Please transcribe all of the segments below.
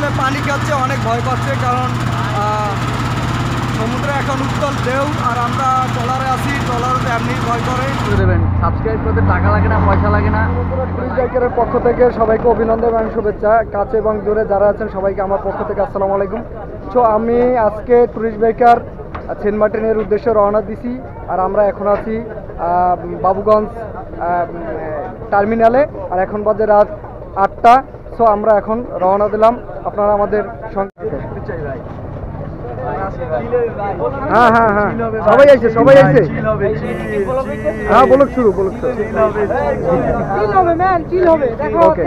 আসলে পানি খাচ্ছে, অনেক ভয় পাচ্ছে, কারণ সমুদ্রে এখন উত্তাল ঢেউ, আর আমরা ট্রলারে আছি, ট্রলার এমনি ভয় করে। দেবেন সাবস্ক্রাইব করতে টাকা লাগে না, পয়সা লাগে না। টুরিস্ট বাইকারের পক্ষ থেকে সবাইকে অভিনন্দন এবং শুভেচ্ছা। কাছে এবং দূরে যারা আছেন সবাইকে আমার পক্ষ থেকে আসসালামু আলাইকুম। সো আমি আজকে টুরিস্ট বাইকার সেন্ট মার্টিনের উদ্দেশ্যে রওনা দিছি, আর আমরা এখন আছি বাবুগঞ্জ টার্মিনালে, আর এখন বাজে রাত 8টা। সো আমরা এখন রওনা দিলাম, আপনারা আমাদের সঙ্গে। হ্যাঁ হ্যাঁ হ্যাঁ, সবাই আইছে, সবাই আইছে। হ্যাঁ, বলুক শুরু, বলুক শুরু। ওকে,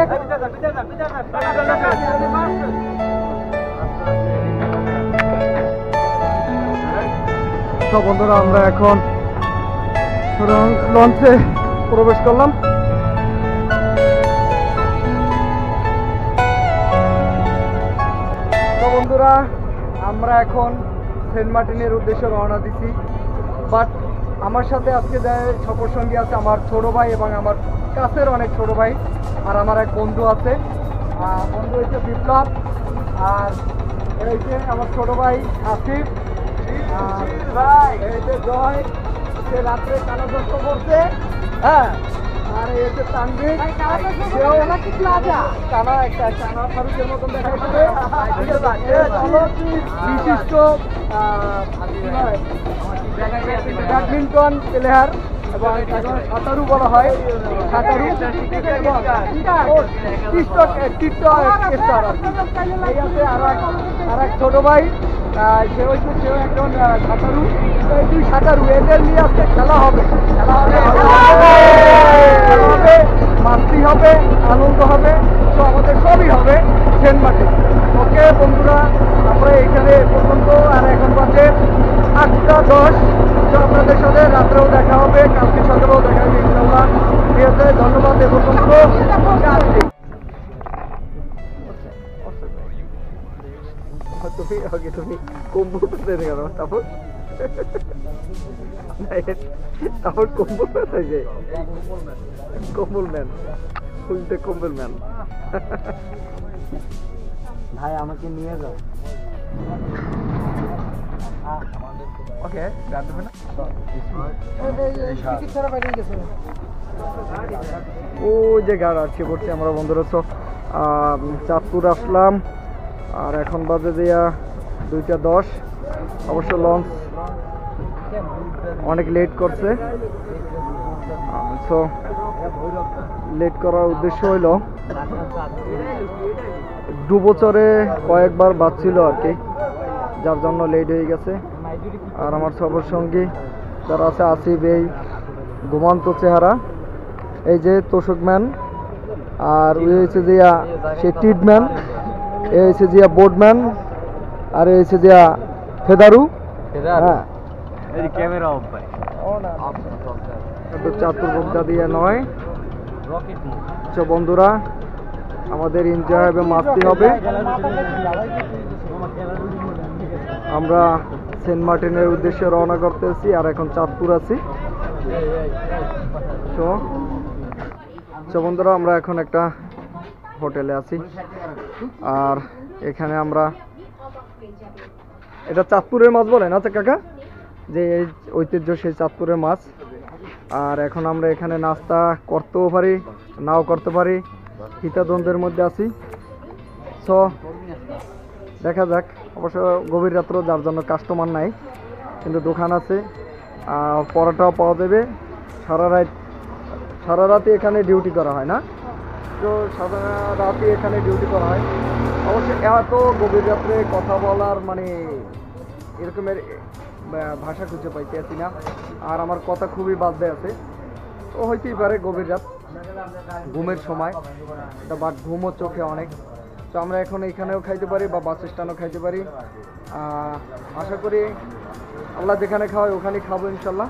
তো বন্ধুরা আমরা এখন লঞ্চে প্রবেশ করলাম। তো বন্ধুরা আমরা এখন সেন্ট মার্টিনের উদ্দেশ্যে রওনা দিছি, বাট আমার সাথে আজকে যে সফর সঙ্গী আছে আমার ছোট ভাই এবং আমার কাছের অনেক ছোট ভাই, আর আমার এক বন্ধু আছে। বন্ধু হচ্ছে বিপ্লব, আর এই হচ্ছে আমার ছোট ভাই আসিফ, এই যে জয়, সে রাত্রে কালাদস্ত করছে। হ্যাঁ, আর এই হচ্ছে তানভীর, কানা একটা কানা ফারুকের মতন দেখা যাচ্ছে। বিশিষ্ট ব্যাডমিন্টন প্লেয়ার এবং সাঁতারু বলা হয়, সাঁতারু এই আছে। আর এক ছোট ভাই, সেও একজন সাঁতারু। এই দুই সাঁতারু, এদের নিয়ে আজকে খেলা হবে, মাস্তি হবে, আনন্দ হবে, তো আমাদের সবই হবে সেন্ট মার্টিন। ওকে বন্ধুরা, আমরা এখানে পর্যন্ত, আর এখন বাজে 8টা 10। তো আপনাদের সাথে রাত্রেও দেখা হবে, কালকে সকালেও দেখা হবে ইনশাল্লাহ। ঠিক আছে, ধন্যবাদ। এ পর্যন্ত তুমি কম্পিউটার গেল, তারপর কম্বল যে কম্বল ম্যান, খুলতে কম্বল ম্যান। ভাই আমাকে নিয়ে যাও। ওকে, গান দেবে না? ওই যে গাড় আছে পড়ছে আমরা বন্ধুরা। তো চাঁদপুর আসলাম, আর এখন বাজে দিয়া 2টা 10। অবশ্য লঞ্চ অনেক লেট করছে। সো লেট করার উদ্দেশ্য হইল দুবছরে কয়েকবার বাজছিল আর কি, যার জন্য লেট হয়ে গেছে। আর আমার সফর সঙ্গী যারা আছে, আসিফ এই ঘুমান্ত চেহারা, এই যে তোষক ম্যান, আর ওই হয়েছে যে সে টিডম্যান, এ হয়েছে যে বোর্ডম্যান, আর এই হয়েছে যে ফেদারু। হ্যাঁ, চাতুর বগদা দিয়ে নয়। তো বন্ধুরা আমাদের এনজয় হবে, মাস্তি হবে। আমরা সেন্ট মার্টিনের উদ্দেশ্যে রওনা করতেছি, আর এখন চাঁদপুর আছি। তো বন্ধুরা আমরা এখন একটা হোটেলে আছি, আর এখানে আমরা, এটা চাঁদপুরের মাছ বলেন? আচ্ছা কাকা, যে ঐতিহ্য সেই চাঁদপুরের মাছ। আর এখন আমরা এখানে নাস্তা করতেও পারি, নাও করতে পারি, হিতাদ্বন্দ্বের মধ্যে আছি। সো দেখা যাক। অবশ্য গভীর রাত্র, যার জন্য কাস্টমার নাই, কিন্তু দোকান আছে, পরোটাও পাওয়া যাবে। সারা রাতে এখানে ডিউটি করা হয় না, তো সারা রাতে এখানে ডিউটি করা হয়। অবশ্য এত গভীর রাত্রে কথা বলার মানে এরকমের ভাষা খুঁজে পাইতেছি না, আর আমার কথা খুবই বাজে আছে। তো হইতেই পারে গভীর রাত, ঘুমের সময়, বাট ঘুমও চোখে অনেক। তো আমরা এখন এখানেও খাইতে পারি বা বাস স্ট্যান্ডও খাইতে পারি। আশা করি আল্লাহ যেখানে খাওয়ায় ওখানেই খাবো ইনশাল্লাহ।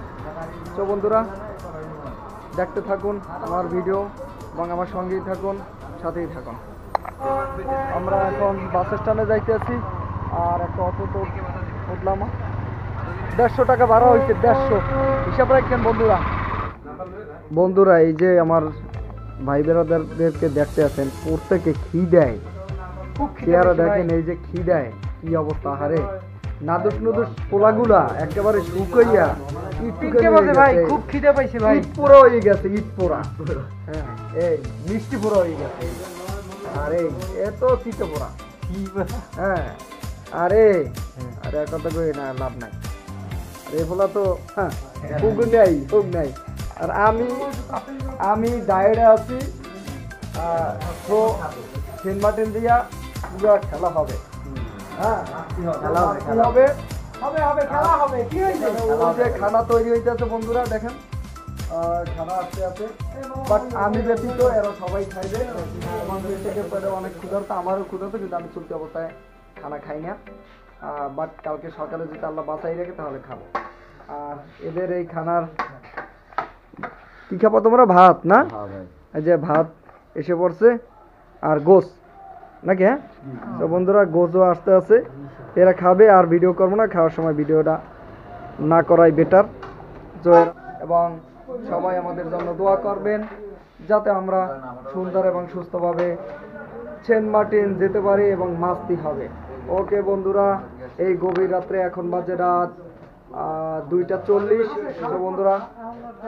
তো বন্ধুরা দেখতে থাকুন আমার ভিডিও এবং আমার সঙ্গেই থাকুন, সাথেই থাকুন। আমরা এখন বাস স্ট্যান্ডে যাইতে আছি, আর একটা অটো তো উঠলাম। 150 টাকা ভাড়া হয়েছে, 150 হিসাব রাখেন বন্ধুরা। বন্ধুরা এই যে আমার ভাই বেরাদারদেরকে দেখতে আছেন, প্রত্যেকে খিদায় চেহারা দেখেন, এই যে খিদায় কি অবস্থা, হারে নাদুস নুদুস পোলাগুলা একেবারে শুকাইয়া খুব খিদে পাইছে ভাই। ঈদ পোড়া হয়ে গেছে, ঈদ পোড়া। হ্যাঁ, এই মিষ্টি পোড়া হয়ে গেছে। আরে এত চিত্ত পোড়া। হ্যাঁ, আরে আরে কথা কই না, লাভ নাই। আরে বলা তো হুক নাই। আর আমি ডায়েটে আছি। তো সেন্ট মার্টিন দিয়া পুরো খেলা হবে। হ্যাঁ, খেলা হবে। খানা তৈরি হইতেছে বন্ধুরা, দেখেন খানা আসতে বাট আমি ব্যতীত এরা সবাই খাইবে। আমাদের থেকে অনেক ক্ষুধার্ত, আমারও ক্ষুধার্ত, কিন্তু আমি চলতি অবস্থায় খানা খাই না। বাট কালকে সকালে যদি আল্লাহ বাঁচাই রেখে তাহলে খাবো। আর এদের এই খানার কি খাবো তোমরা? ভাত না? এই যে ভাত এসে পড়ছে আর গোস নাকি? হ্যাঁ, তো বন্ধুরা গোসও আসতে আছে, এরা খাবে। আর ভিডিও করবো না, খাওয়ার সময় ভিডিওটা না করাই বেটার। এবং সবাই আমাদের জন্য দোয়া করবেন যাতে আমরা সুন্দর এবং সুস্থভাবে সেন্ট মার্টিন যেতে পারি এবং মাস্তি হবে। ওকে বন্ধুরা, এই গভীর রাত্রে এখন বাজে রাত 2:40। তো বন্ধুরা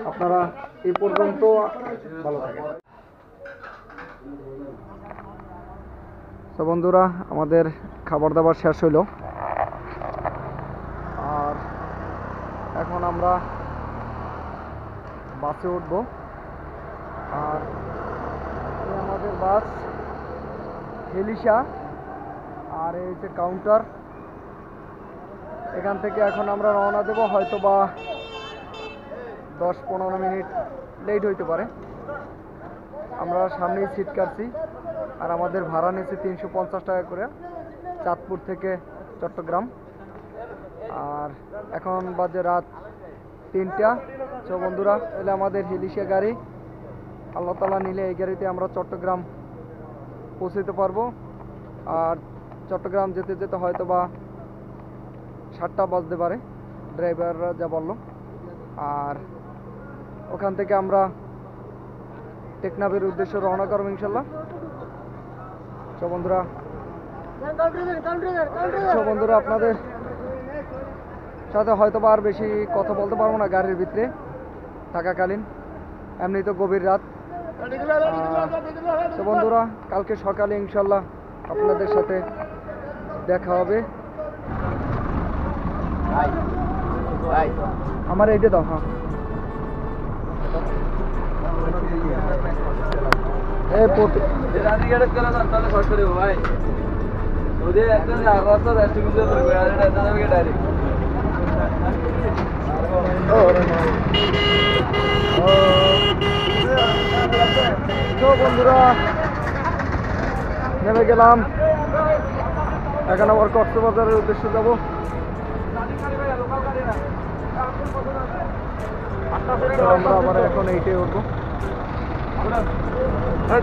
আপনারা এই পর্যন্ত ভালো থাকেন। তো বন্ধুরা আমাদের খাবার দাবার শেষ হইল, আর এখন আমরা বাসে উঠব। আর আমাদের বাস হেলিসা, আর এই যে কাউন্টার। এখান থেকে এখন আমরা রওনা দেব, হয়তো বা 10-15 মিনিট লেট হইতে পারে। আমরা সামনেই সিট কাটছি, আর আমাদের ভাড়া নিয়েছে 350 টাকা করে, চাঁদপুর থেকে চট্টগ্রাম। আর এখন বাজে রাত 3টা। তো বন্ধুরা, এলে আমাদের হেলিসা গাড়ি, আল্লাহ তাআলা নিলে এই গাড়িতে আমরা চট্টগ্রাম পৌঁছতে পারবো। আর চট্টগ্রাম যেতে যেতে হয়তো বা 7টা বাজতে পারে, ড্রাইভাররা যা বললো। আর ওখান থেকে আমরা টেকনাফের উদ্দেশ্যে রওনা করবো ইনশাল্লাহ। তো বন্ধুরা আপনাদের সাথে হয়তো বা আর বেশি কথা বলতে পারবো না গাড়ির ভিতরে থাকাকালীন, এমনি তো গভীর রাত। তো বন্ধুরা কালকে সকালে ইনশাল্লাহ আপনাদের সাথে দেখা হবে। আমার এইটা দাও। হ্যাঁ, তো বন্ধুরা নেমে গেলাম, এখন আবার কক্সবাজারের উদ্দেশ্যে যাব। আমরা আবার এখন এইটাই উঠবো।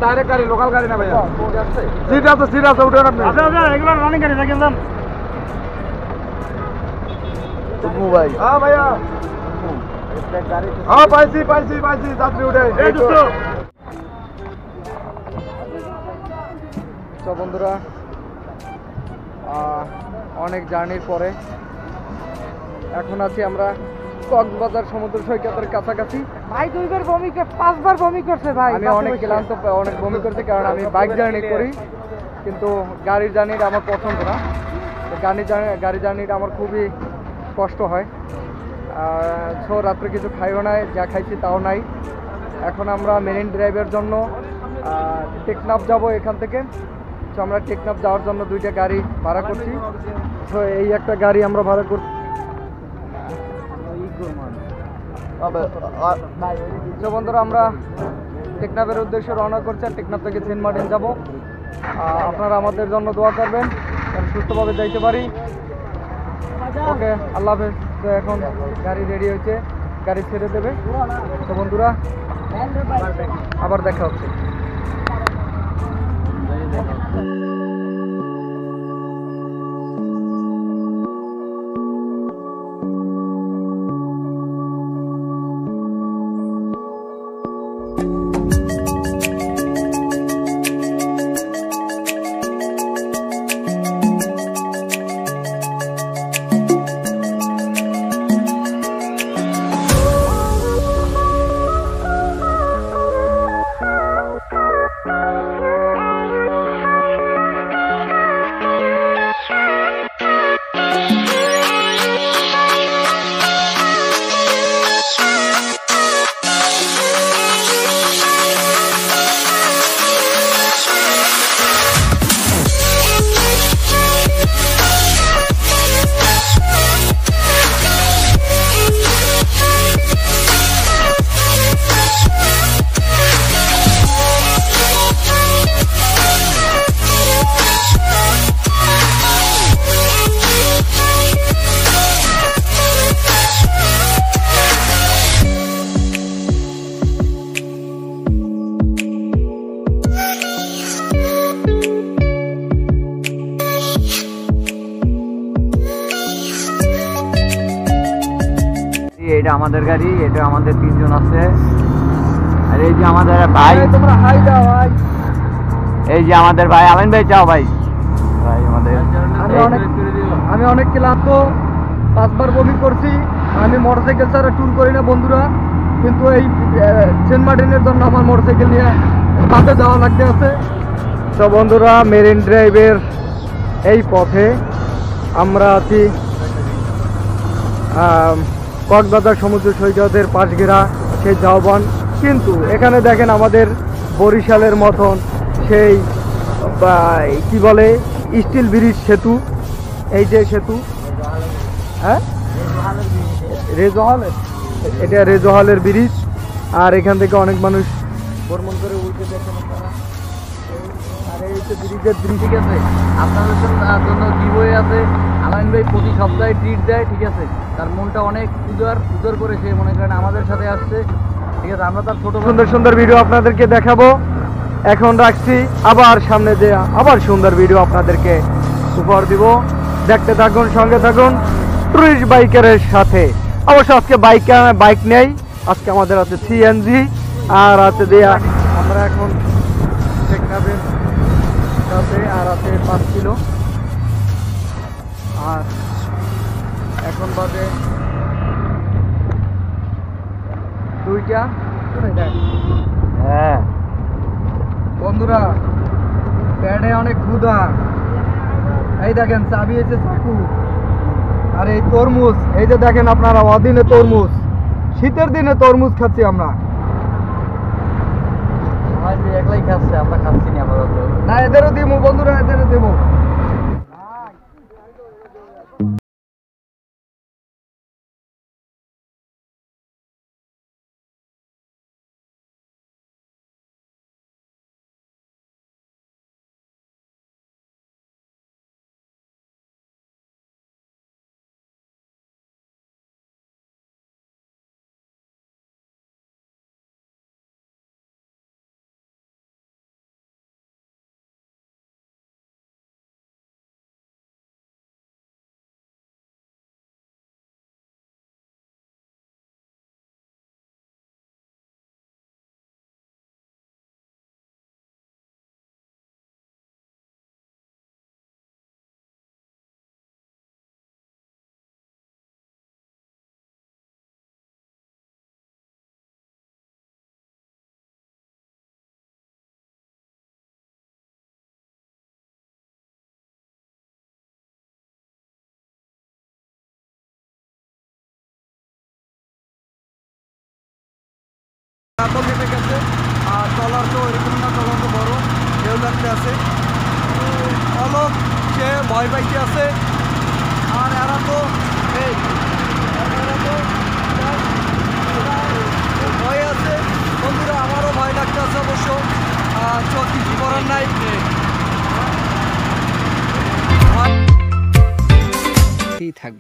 ডাইরেক্ট গাড়ি, লোকাল গাড়ি না ভাইয়া? সিট আছে উঠে আপনি। এগুলো রানিং গাড়ি থাকেন দাম ভাই। হ্যাঁ ভাইয়া, হ্যাঁ পাইছি যাত্রী উঠে। তো বন্ধুরা অনেক জার্নির পরে এখন আছি আমরা কক্সবাজার সমুদ্র সৈকতের কাছাকাছি। ভাই 2বার বমি 5বার বমি করছে ভাই। আমি অনেক ক্লান্ত, অনেক বমি করছি, কারণ আমি বাইক জার্নি করি, কিন্তু গাড়ির জার্নিটা আমার পছন্দ না। গাড়ি জার্নিটা আমার খুবই কষ্ট হয়। সো রাত্রে কিছু খাইও নাই, যা খাইছি তাও নাই। এখন আমরা মেরিন ড্রাইভের জন্য টেকনাফ যাব এখান থেকে। তো আমরা টেকনাফ যাওয়ার জন্য 2টা গাড়ি ভাড়া করছি। তো এই একটা গাড়ি আমরা ভাড়া করছি। তো বন্ধুরা আমরা টেকনাফের উদ্দেশ্যে রওনা করছি, আর টেকনাফ থেকে সেন্ট মার্টিন যাব। আপনারা আমাদের জন্য দোয়া করবেন যেন সুস্থভাবে যাইতে পারি। ওকে, আল্লাহ হাফেজ। তো এখন গাড়ি রেডি হয়েছে, গাড়ি ছেড়ে দেবে। তো বন্ধুরা আবার দেখা হচ্ছে। এটা আমাদের গাড়ি, এটা আমাদের 3 জন আছে। আর এই যে আমাদের ভাই, তোমরা হাই দাও ভাই। এই যে আমাদের ভাই আমিন ভাই, চাও ভাই। ভাই আমাদের আমি অনেক ক্লান্ত, 5 বার বমি করছি। আমি মোটরসাইকেল ছাড়া ট্যুর করি না বন্ধুরা, কিন্তু এই সেন্ট মার্টিনের জন্য আমার মোটরসাইকেল নিয়ে বাসে যাওয়া লাগতে আছে। তো বন্ধুরা, মেরিন ড্রাইভের এই পথে আমরা আছি কক্সবাজার সমুদ্র সৈকতের পাশ ঘেরা সেই ঝাউবন। কিন্তু এখানে দেখেন আমাদের বরিশালের মতন সেই কি বলে স্টিল ব্রিজ সেতু, এই যে সেতু, হ্যাঁ রেজহালের, এটা রেজহালের ব্রিজ। আর এখান থেকে অনেক মানুষ ভ্রমণ করে উঠে দেখেন আপনারা। আর এই হচ্ছে ব্রিজের ব্রিজ। ঠিক আছে, আপনাদের জন্য গিভওয়ে আছে। আলামিন ভাই প্রতি সপ্তাহে ট্রিট দেয়, ঠিক আছে। তার মনটা অনেক উদার করে সে মনে করেন আমাদের সাথে আসছে, ঠিক আছে। আমরা তার ছোট সুন্দর সুন্দর ভিডিও আপনাদেরকে দেখাবো। এখন রাখছি, আবার সামনে যে আবার সুন্দর ভিডিও আপনাদেরকে উপহার দিব। দেখতে থাকুন, সঙ্গে থাকুন টুরিস্ট বাইকারের সাথে। অবশ্য আজকে বাইক নেই, আজকে আমাদের আছে সিএনজি আর আছে দেয়া। আমরা এখন টেকনাফের কাছে, আর আছে 5 কিলো। আর এখন বাজে 2টা। হ্যাঁ বন্ধুরা, প্যাডে অনেক ক্ষুধা। এই দেখেন চাবি হয়েছে চাকু, আর এই তরমুজ, এই যে দেখেন আপনারা অদিনে তরমুজ, শীতের দিনে তরমুজ খাচ্ছি আমরা। একলাই খাচ্ছে, আমরা খাচ্ছি না আপাতত। না, এদেরও দিব বন্ধুরা, এদেরও দেবো। এত কেটে গেছে, আর ট্রলার তো এরকম না, ট্রলার তো বড় ঢেউ লাগতে আছে। অলক সে ভয় পাইতে আছে, আর এরা তো এই এরা তো ভয় আছে বন্ধুরা। আমারও ভয় লাগতে আছে অবশ্য, কিছু করার নাই। থাকবে।